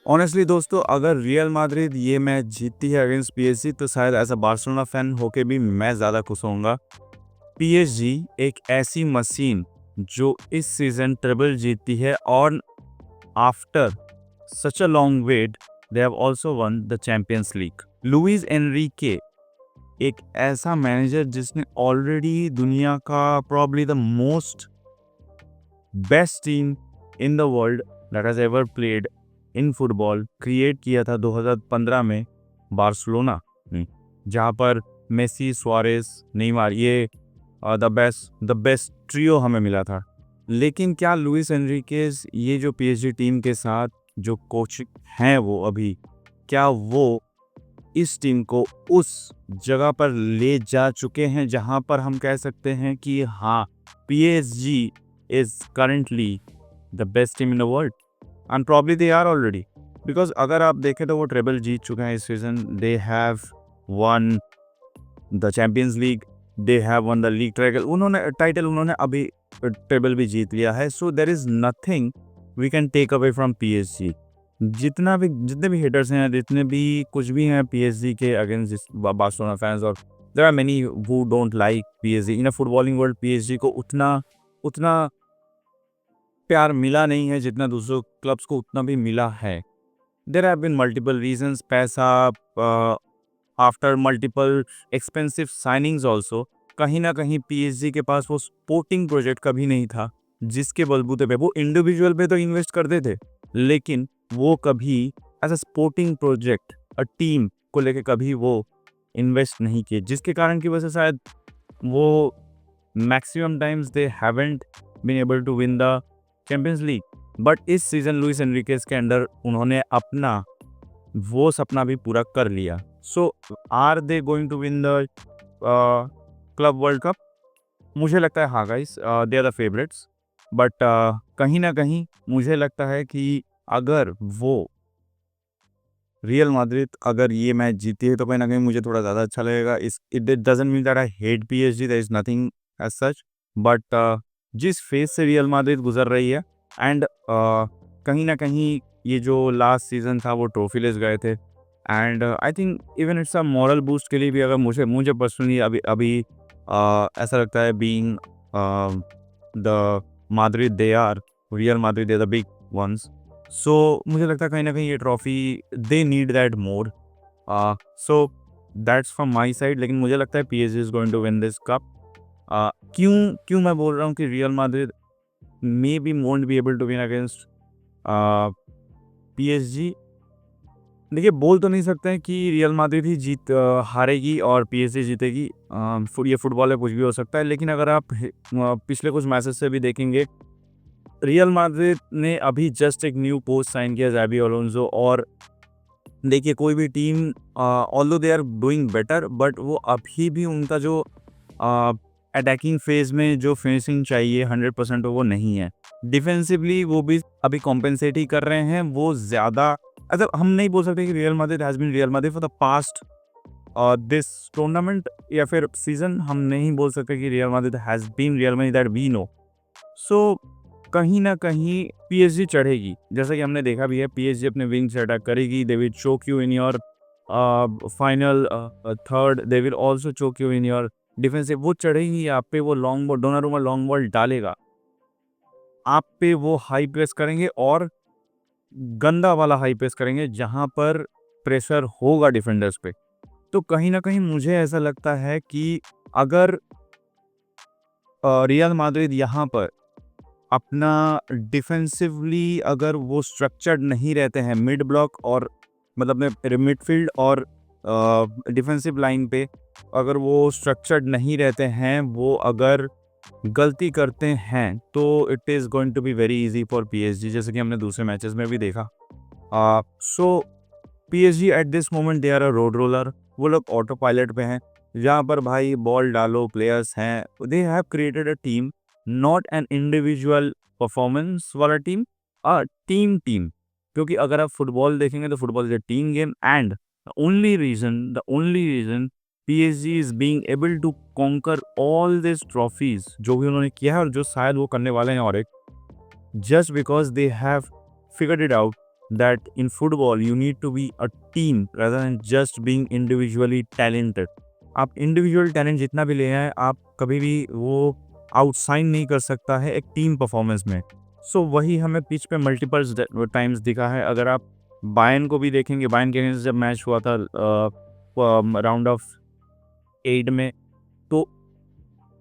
Honestly दोस्तों, अगर real Madrid ये मैच जीतती है अगेंस्ट पीएसजी तो शायद एज अ बार्सिलोना फैन होके भी मैं ज़्यादा खुश होऊंगा। पीएसजी एक ऐसी मशीन जो इस सीज़न ट्रिबल जीतती है और after such a long wait they have also won the champions League. Luis Enrique एक ऐसा मैनेजर जिसने ऑलरेडी दुनिया का probably the most best team in the world that has ever played in football create किया था 2015 में Barcelona में, जहाँ पर मेसी, सुआरेस, नेमार ये द बेस्ट ट्रियो हमें मिला था। लेकिन क्या लुइस एनरिकेज ये जो पीएसजी टीम के साथ जो कोच हैं वो अभी क्या वो इस टीम को उस जगह पर ले जा चुके हैं जहां पर हम कह सकते हैं कि हाँ, PSG is currently the best team in the world and probably they are already. Because अगर आप देखें तो वो ट्रेबल जीत चुके हैं इस season. They have won the champions league, they have won the league title उन्होंने अभी ट्रेबल भी जीत लिया है। So there is nothing we can take away from PSG. जितने भी हिटर्स हैं, जितने भी कुछ भी हैं पीएसजी के अगेंस्ट बार्सिलोना फैंस, और there are many who don't like PSG in a footballing world. PSG को उतना प्यार मिला नहीं है जितना दूसरों क्लब्स को उतना भी मिला है। There have been multiple reasons, पैसा, after multiple expensive signings also. कहीं ना कहीं पीएसजी के पास वो स्पोर्टिंग प्रोजेक्ट कभी नहीं था जिसके बलबूते पे वो इंडिविजुअल पे तो इन्वेस्ट करते थे, लेकिन वो कभी as a sporting project a team को लेके कभी वो इन्वेस्ट नहीं किए, जिसके कारण की वजह से शायद वो maximum times they haven't been able to win the champions League. But इस सीजन लुइस एनरिकेज के अंडर उन्होंने अपना वो सपना भी पूरा कर लिया। So are they going to win the club world cup? मुझे लगता है हाँ guys, they are the favourites. But कहीं ना कहीं मुझे लगता है कि अगर वो रियल माद्रिद अगर ये मैच जीती है तो कहीं ना कहीं मुझे थोड़ा ज़्यादा अच्छा लगेगा। It doesn't mean that I hate PSG, there is nothing as such. But जिस फेज से रियल माद्रिद गुजर रही है एंड कहीं ना कहीं ये जो लास्ट सीजन था वो ट्रॉफी लेस गए थे, and I think even it's a moral boost के लिए भी। अगर मुझे पर्सनली अभी ऐसा लगता है being the Madrid they are Real Madrid they the big ones. सो मुझे लगता है कहीं ना कहीं ये trophy they need that more. So that's from my side. लेकिन मुझे लगता है PSG is going to win this cup. क्यों क्यों मैं बोल रहा हूँ कि Real Madrid may be won't be able to win against PSG. देखिए, बोल तो नहीं सकते हैं कि रियल माद्रिद ही हारेगी और पीएसजी जीतेगी। ये फुटबॉल है, कुछ भी हो सकता है। लेकिन अगर आप पिछले कुछ मैचेस से भी देखेंगे, रियल माद्रिद ने अभी जस्ट एक न्यू पोस्ट साइन किया, ज़ाबी अलोंसो। और देखिए, कोई भी team although they are doing better, but वो अभी भी उनका जो अटैकिंग फेज में जो फिनिशिंग चाहिए 100% वो नहीं है। डिफेंसिवली वो भी अभी कॉम्पेंसेट ही कर रहे हैं। वो ज़्यादा मतलब हम नहीं बोल सकते कि Real Madrid has been Real Madrid for the past this tournament या फिर सीजन। हम नहीं बोल सकते कि Real Madrid has been Real Madrid that we know. So कहीं ना कहीं पीएसजी चढ़ेगी, जैसा कि हमने देखा भी है। पीएसजी अपने विंग से अटैक करेगी, they will choke you in your final third, they will also choke you in your defensive. वो चढ़ेगी आप पे, वो long ball, Donnarumma long ball डालेगा आप पे, वो हाई प्रेस करेंगे और गंदा वाला हाई प्रेस करेंगे जहां पर प्रेशर होगा डिफेंडर्स पे। तो कहीं ना कहीं मुझे ऐसा लगता है कि अगर रियल माद्रिद यहाँ पर अपना डिफेंसिवली अगर वो स्ट्रक्चर्ड नहीं रहते हैं मिड ब्लॉक और मतलब मिडफील्ड और डिफेंसिव लाइन पे, अगर वो स्ट्रक्चर्ड नहीं रहते हैं, वो अगर गलती करते हैं तो it is going to be very easy for PSG, जैसे कि हमने दूसरे मैचेस में भी देखा। So PSG at this moment they are a road roller. वो लोग ऑटो पायलट पे हैं, जहाँ पर भाई बॉल डालो, प्लेयर्स हैं। They have created a team, not an individual performance वाला टीम, अ टीम। क्योंकि अगर आप फुटबॉल देखेंगे तो football is a team game, and the only reason PSG is being able to conquer all this trophies जो भी उन्होंने किया है और जो शायद वो करने वाले हैं, और एक just because they have figured it out that in football you need to be a team rather than just being individually talented. आप इंडिविजुअल टैलेंट जितना भी ले आए, आप कभी भी वो आउटसाइन नहीं कर सकता है एक टीम परफॉर्मेंस में। सो वही हमें पिच पे मल्टीपल टाइम्स दिखा है। अगर आप बायर्न को भी देखेंगे, बायर्न के अगेंस्ट जब मैच हुआ था राउंड ऑफ 8 में, तो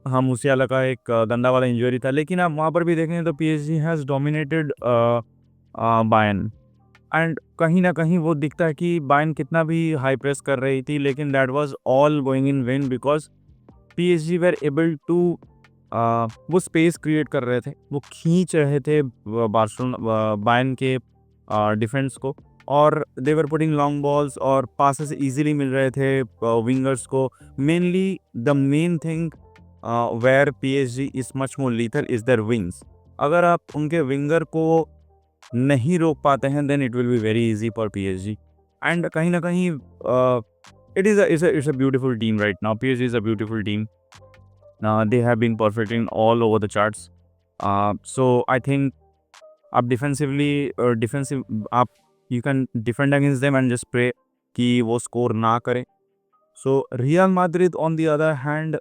हाँ, मूसियाला का एक गंदा वाला इंजरी था, लेकिन आप वहाँ पर भी देखेंगे तो PSG has dominated Bayern. And कहीं न कहीं वो दिखता है कि बायर्न कितना भी हाई प्रेस कर रही थी, लेकिन that was all going in vain because PSG were able to वो स्पेस क्रिएट कर रहे थे, वो खींच रहे थे बायर्न के डिफेंस को, और they were putting long balls और पासेस इजीली मिल रहे थे विंगर्स को। Mainly the main thing where PSG is much more lethal is their wings. अगर आप उनके विंगर को नहीं रोक पाते हैं, then it will be very easy for PSG. And कहीं ना कहीं it's a beautiful team right now. PSG is a beautiful team. They have been perfecting all over the charts. So I think आप defensive आप you can defend against them and just pray कि वो score ना करें। So Real Madrid on the other hand,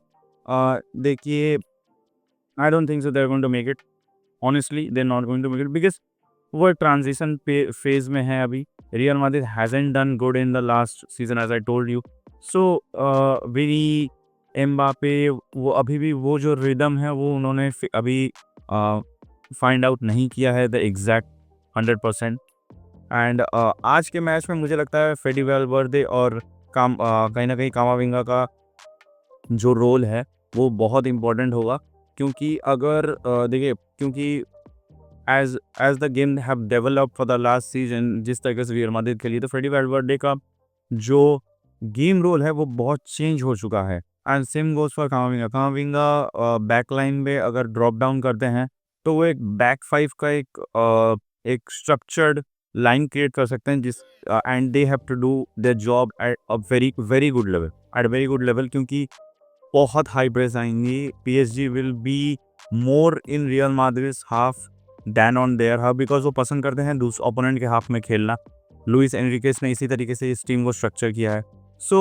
देखिए, I don't think so they are going to make it. Honestly they are not going to make it because वो एक transition phase में है अभी। Real Madrid hasn't done good in the last season as I told you. So very Mbappe, वो अभी भी वो जो रिदम है वो उन्होंने अभी फाइंड आउट नहीं किया है द एग्जैक्ट 100%। एंड आज के मैच में मुझे लगता है फेडी वैलवर्दे और कहीं ना कहीं कामाविंगा का जो रोल है वो बहुत इम्पोर्टेंट होगा, क्योंकि अगर देखिए, क्योंकि as as the game have develop for the last season, जिस तरीके से रियल मैड्रिड के लिए, तो फ्रेडी वैलवर्दे का जो गेम रोल है वो बहुत चेंज हो चुका है। And same goes for कामाविंगा back line में अगर ड्रॉप डाउन करते हैं तो वो एक बैक फाइव का एक स्ट्रक्चर्ड लाइन क्रिएट कर सकते हैं, जिस and they have to do their job at a very very good level, क्योंकि बहुत हाई प्रेस आएंगी। PSG will be more in Real Madrid's half than on their half, because वो पसंद करते हैं दूसरे ओपोनेंट के हाफ में खेलना। लुइस एनरिकेस ने इसी तरीके से इस टीम को स्ट्रक्चर किया है। So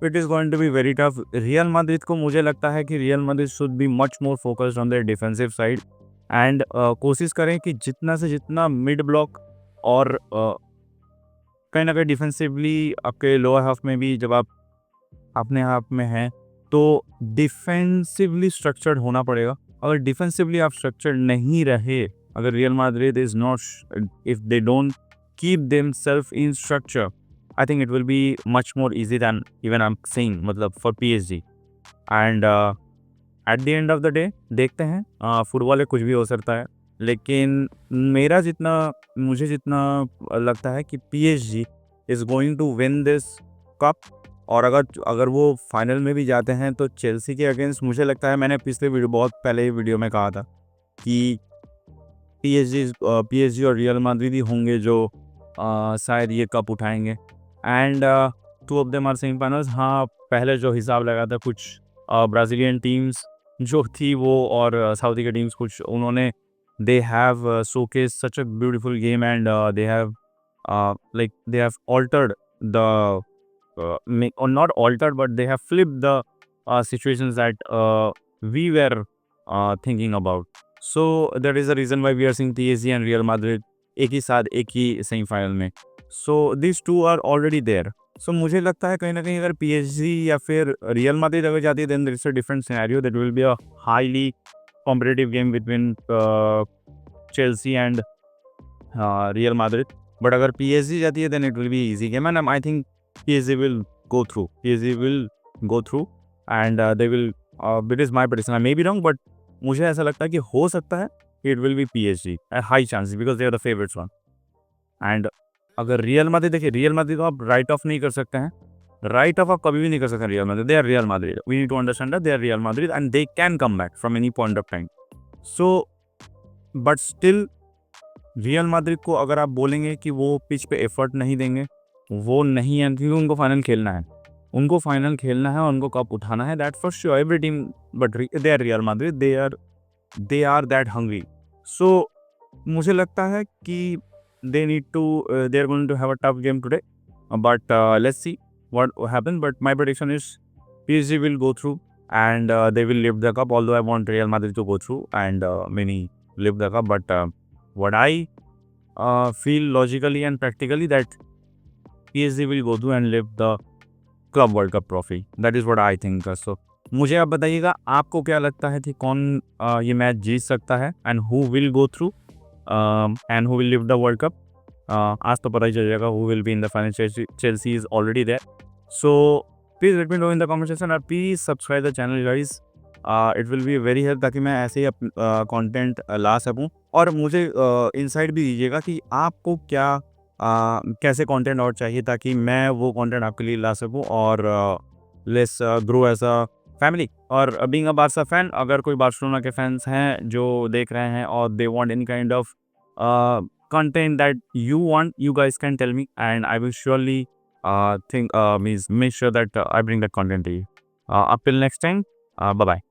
it is going to be very tough. Real Madrid को मुझे लगता है कि Real Madrid should be much more focused on their defensive side and कोशिश करें कि जितना से जितना मिड ब्लॉक और कहीं ना कहीं डिफेंसिवली आपके लोअर हाफ में भी, जब आप अपने हाफ में हैं तो डिफेंसिवली स्ट्रक्चर्ड होना पड़ेगा। अगर डिफेंसिवली आप स्ट्रक्चर्ड नहीं रहे, अगर Real Madrid is not, if they don't keep themselves in structure, I think it will be much more easy than even I am saying, मतलब for PSG. And at the end of the day देखते हैं, football में कुछ भी हो सकता है, लेकिन मुझे जितना लगता है कि PSG is going to win this cup. और अगर वो फाइनल में भी जाते हैं तो चेल्सी के अगेंस्ट, मुझे लगता है, मैंने पिछले बहुत पहले वीडियो में कहा था कि पीएसजी और रियल मैड्रिड ही होंगे जो शायद ये कप उठाएंगे। And two of them are semifinals. हाँ, पहले जो हिसाब लगा था, कुछ ब्राज़ीलियन टीम्स जो थी वो और साउथी के टीम्स कुछ, उन्होंने they have showcase such a beautiful game and they have they have altered the or not altered, but they have flipped the situations that we were thinking about. So that is the reason why we are seeing PSG and Real Madrid एक ही साथ एक ही semifinal में. So these two are already there. So मुझे लगता है कहीं ना कहीं अगर PSG या फिर रियल मैड्रिड अगर जाती है, then there is a different scenario. That will be a highly competitive game between Chelsea and Real Madrid. But अगर PSG जाती है, then it will be easy game, and I think PSG will go through. PSG will go through, and they will. It is my prediction. I may be wrong, but मुझे ऐसा लगता है कि हो सकता है it will be PSG. A high chances because they are the favorites one. And अगर Real Madrid, देखिए, रियल मैड्रिड को आप राइट ऑफ नहीं कर सकते हैं. राइट ऑफ आप कभी भी नहीं कर सकते Real Madrid. They are Real Madrid. We need to understand that they are Real Madrid and they can come back from any point of time. So but still Real Madrid को अगर आप बोलेंगे कि वो पिच पे effort नहीं देंगे, वो नहीं है, क्योंकि उनको फाइनल खेलना है. उनको फाइनल खेलना है और उनको कप उठाना है. That for sure every team, but they are Real Madrid. They are that hungry. So मुझे लगता है कि they need to they're going to have a tough game today. But let's see what will happen. But my prediction is PSG will go through and they will lift the cup. Although I want Real Madrid to go through and many lift the cup. But what I feel logically and practically that PSG will go through and lift the club world cup trophy. That is what I think. So मुझे आप बताइएगा आपको क्या लगता है कि कौन ये मैच जीत सकता है and who will go through and who will lift the world cup. आज तो पता ही चल जाएगा who will be in the final. Chelsea is already there. So please let me know in the comment section और please subscribe the channel guys. It will be very help ताकि मैं ऐसे ही कंटेंट ला सकूं. और मुझे इनसाइट भी दीजिएगा कि आपको क्या कैसे कंटेंट और चाहिए ताकि मैं वो कंटेंट आपके लिए ला सकूं और let's grow as a family. और बीइंग अ बारसा फैन, अगर कोई बार्सिलोना के फैंस हैं जो देख रहे हैं और they want any kind of content that you want, you guys can tell me and I will surely think means make sure that I bring that content to you. Up till next time, bye bye.